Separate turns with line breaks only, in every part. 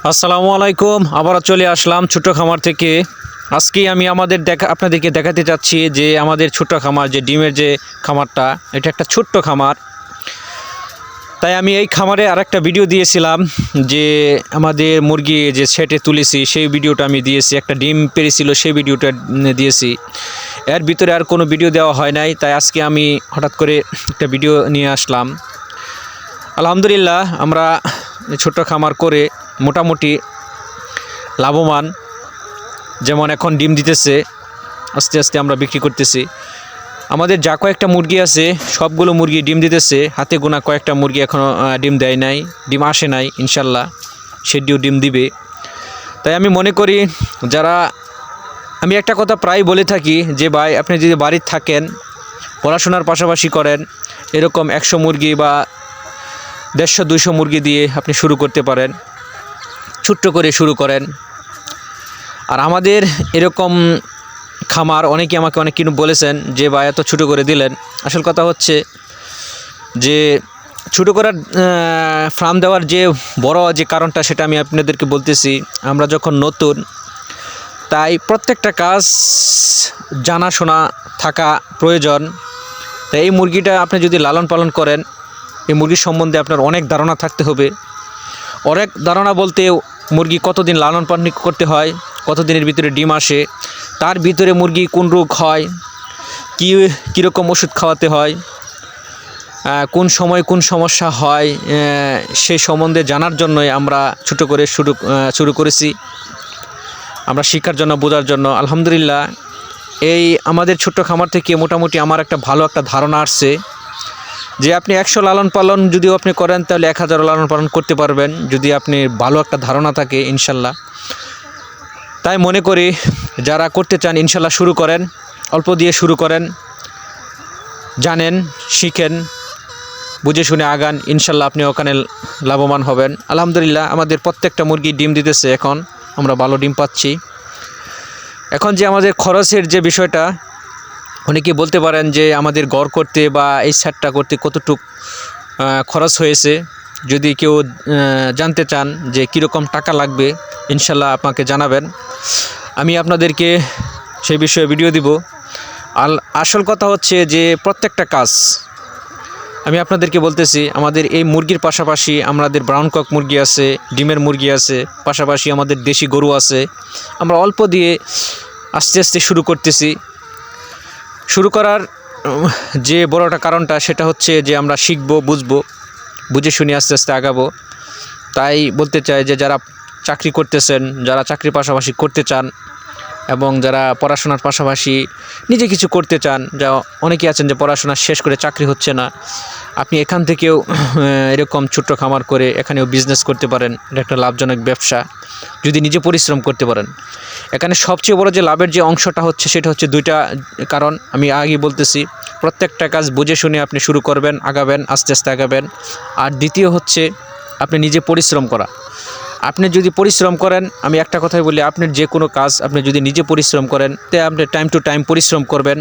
আসসালামু আলাইকুম। আবারও চলে আসলাম ছোট্ট খামার থেকে। আজকে আমি আপনাদেরকে দেখাতে চাচ্ছি যে আমাদের ছোট্ট খামার, যে ডিমের যে খামারটা, এটা একটা ছোট্ট খামার। তাই আমি এই খামারে আরেকটা ভিডিও দিয়েছিলাম যে আমাদের মুরগি যে সেটে তুলেছি, সেই ভিডিওটা আমি দিয়েছি। একটা ডিম পেড়েছিল, সেই ভিডিওটা দিয়েছি। এর ভিতরে আর কোনো ভিডিও দেওয়া হয় নাই, তাই আজকে আমি হঠাৎ করে একটা ভিডিও নিয়ে আসলাম। আলহামদুলিল্লাহ, আমরা ছোট্ট খামার করে মোটামুটি লাভবান। যেমন এখন ডিম দিতেছে, আস্তে আস্তে আমরা বিক্রি করতেছি। আমাদের যা কয়েকটা মুরগি আছে, সবগুলো মুরগি ডিম দিতেছে। হাতে গোনা কয়েকটা মুরগি এখনও ডিম দেয় নাই, ডিম আসে নাই। ইনশাল্লাহ সেটিও ডিম দিবে। তাই আমি মনে করি, আমি একটা কথা প্রায় বলে থাকি যে ভাই, আপনি যদি বাড়িতে থাকেন, পড়াশোনার পাশাপাশি করেন, এরকম 100 মুরগি বা 150-200 মুরগি দিয়ে আপনি শুরু করতে পারেন। ছোট্ট করে শুরু করেন। আর আমাদের এরকম খামার অনেকে আমাকে অনেক কিছু বলেছেন যে ভাই এত ছোটো করে দিলেন। আসল কথা হচ্ছে যে ছোটো করার ফার্ম দেওয়ার যে বড় যে কারণটা, সেটা আমি আপনাদেরকে বলতেছি। আমরা যখন নতুন, তাই প্রত্যেকটা কাজ জানাশোনা থাকা প্রয়োজন। তাই এই মুরগিটা আপনি যদি লালন পালন করেন, এই মুরগির সম্বন্ধে আপনার অনেক ধারণা থাকতে হবে। অনেক ধারণা বলতে, মুরগি কতদিন লালন পালন করতে হয়, কতদিনের ভিতরে ডিম আসে, তার ভিতরে মুরগি কোন রোগ হয়, কীরকম ওষুধ খাওয়াতে হয়, কোন সময় কোন সমস্যা হয়, সেই সম্বন্ধে জানার জন্যই আমরা ছোটো করে শুরু করেছি। আমরা শিক্ষার জন্য, বোঝার জন্য। আলহামদুলিল্লাহ, এই আমাদের ছোট্ট খামার থেকে মোটামুটি আমার একটা ভালো একটা ধারণা আসছে যে আপনি 100 লালন পালন যদিও আপনি করেন, তাহলে 1000 লালন পালন করতে পারবেন, যদি আপনি ভালো একটা ধারণা থাকে ইনশাল্লাহ। তাই মনে করি, যারা করতে চান ইনশাল্লাহ শুরু করেন, অল্প দিয়ে শুরু করেন, জানেন, শিখেন, বুঝে শুনে আগান। ইনশাল্লাহ আপনি ওখানে লাভবান হবেন। আলহামদুলিল্লাহ, আমাদের প্রত্যেকটা মুরগি ডিম দিতেছে। এখন আমরা ভালো ডিম পাচ্ছি। এখন যে আমাদের খরচের যে বিষয়টা, অনেকে বলতে পারেন যে আমাদের ঘর করতে বা এই সেটটা করতে কতটুকু খরচ হয়েছে। যদি কেউ জানতে চান যে কীরকম টাকা লাগবে, ইনশাল্লাহ আপনাকে জানাবেন, আমি আপনাদেরকে সেই বিষয়ে ভিডিও দিব। আসল কথা হচ্ছে যে প্রত্যেকটা কাজ আমি আপনাদেরকে বলতেছি। আমাদের এই মুরগির পাশাপাশি আমাদের ব্রাউন কক মুরগি আছে, ডিমের মুরগি আছে, পাশাপাশি আমাদের দেশি গরু আছে। আমরা অল্প দিয়ে আস্তে আস্তে শুরু করতেছি। শুরু করার যে বড়টা কারণটা, সেটা হচ্ছে যে আমরা শিখবো, বুঝে শুনে আস্তে আস্তে আগাবো। তাই বলতে চাই যে যারা চাকরি করতেছেন, যারা চাকরির পাশাপাশি করতে চান, এবং যারা পড়াশোনার পাশাপাশি নিজে কিছু করতে চান, যা অনেকেই আছেন যে পড়াশোনা শেষ করে চাকরি হচ্ছে না, আপনি এখান থেকেও এরকম ছোট্ট খামার করে এখানেও বিজনেস করতে পারেন। এটা একটা লাভজনক ব্যবসা, যদি নিজে পরিশ্রম করতে পারেন। এখানে সবচেয়ে বড় যে লাভের যে অংশটা হচ্ছে, সেটা হচ্ছে দুইটা কারণ আমি আগেই বলতেছি। প্রত্যেকটা কাজ বুঝে শুনে আপনি শুরু করবেন, আগাবেন, আস্তে আস্তে আগাবেন। আর দ্বিতীয় হচ্ছে আপনি নিজে পরিশ্রম করা। আপনি যদি পরিশ্রম করেন, আমি একটা কথাই বলি, আপনার যে কোনো কাজ আপনি যদি নিজে পরিশ্রম করেন, তাই আপনি টাইম টু টাইম পরিশ্রম করবেন।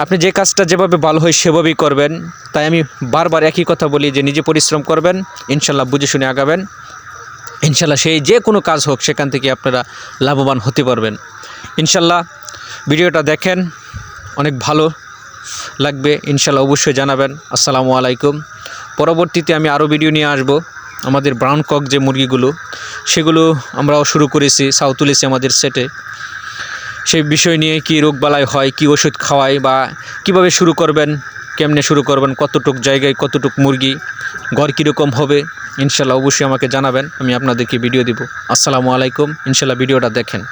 আপনি যে কাজটা যেভাবে ভালো হয় সেভাবেই করবেন। তাই আমি বারবার একই কথা বলি যে নিজে পরিশ্রম করবেন, ইনশাল্লাহ বুঝে শুনে আগাবেন। ইনশাল্লাহ সেই যে কোনো কাজ হোক, সেখান থেকে আপনারা লাভবান হতে পারবেন। ইনশাল্লাহ ভিডিওটা দেখেন, অনেক ভালো লাগবে। ইনশাল্লাহ অবশ্যই জানাবেন। আসসালামু আলাইকুম। পরবর্তীতে আমি আরও ভিডিও নিয়ে আসব। আমাদের ব্রাউন কক যে মুরগিগুলো, সেগুলো আমরাও শুরু করেছি, ছাউ তুলেছি আমাদের সেটে। সেই বিষয় নিয়ে কী রোগবালাই হয়, কী ওষুধ খাওয়াই, বা কিভাবে শুরু করবেন, কেমনে শুরু করবেন, কতটুক জায়গায় কতটুক মুরগি, ঘর কীরকম হবে, ইনশাল্লাহ অবশ্যই আমাকে জানাবেন, আমি আপনাদেরকে ভিডিও দিব। আসসালামু আলাইকুম। ইনশাল্লাহ ভিডিওটা দেখেন।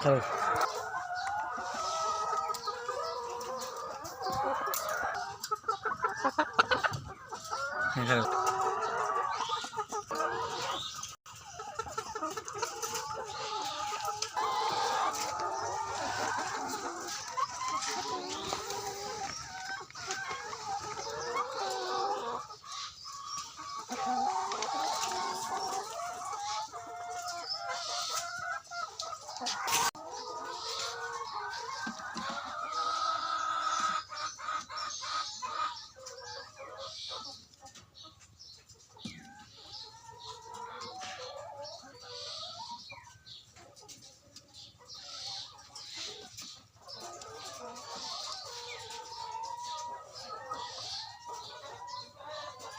খারাপ খারাপ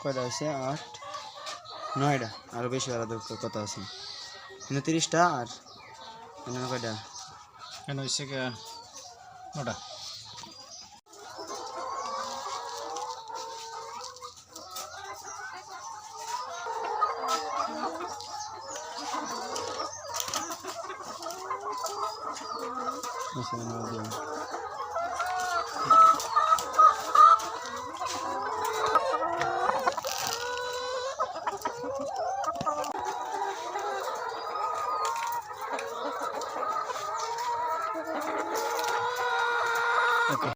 কয়টা আছে 8 9টা আরো বেশি হওয়ার দরকার কত আছে 29টা আর এখানে কয়টা
কেন হচ্ছে ওটা
আচ্ছা